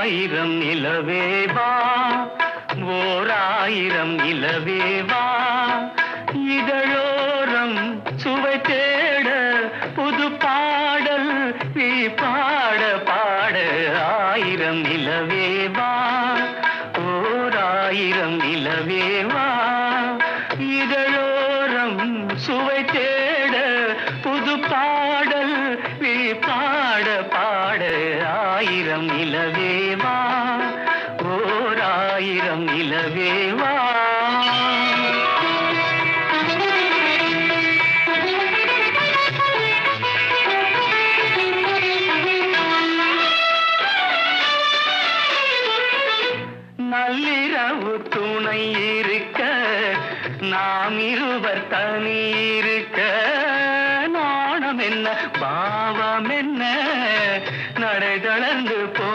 ஆயிரம் நிலவேவா ஓர் ஆயிரம் நிலவேவா இதழோரம் சுவை தேட புது பாடல் நீ பாட பாட ஆயிரம் நிலவேவா ஓர் ஆயிரம் நிலவேவா இதழோரம் சுவை தேட புது பாடல் நீ பாட பாட ஆயிரம் நிலவேவா ஓர் ஆயிரம் நிலவேவா நள்ளிரவு துணை இருக்க நாம் இருவர் தனி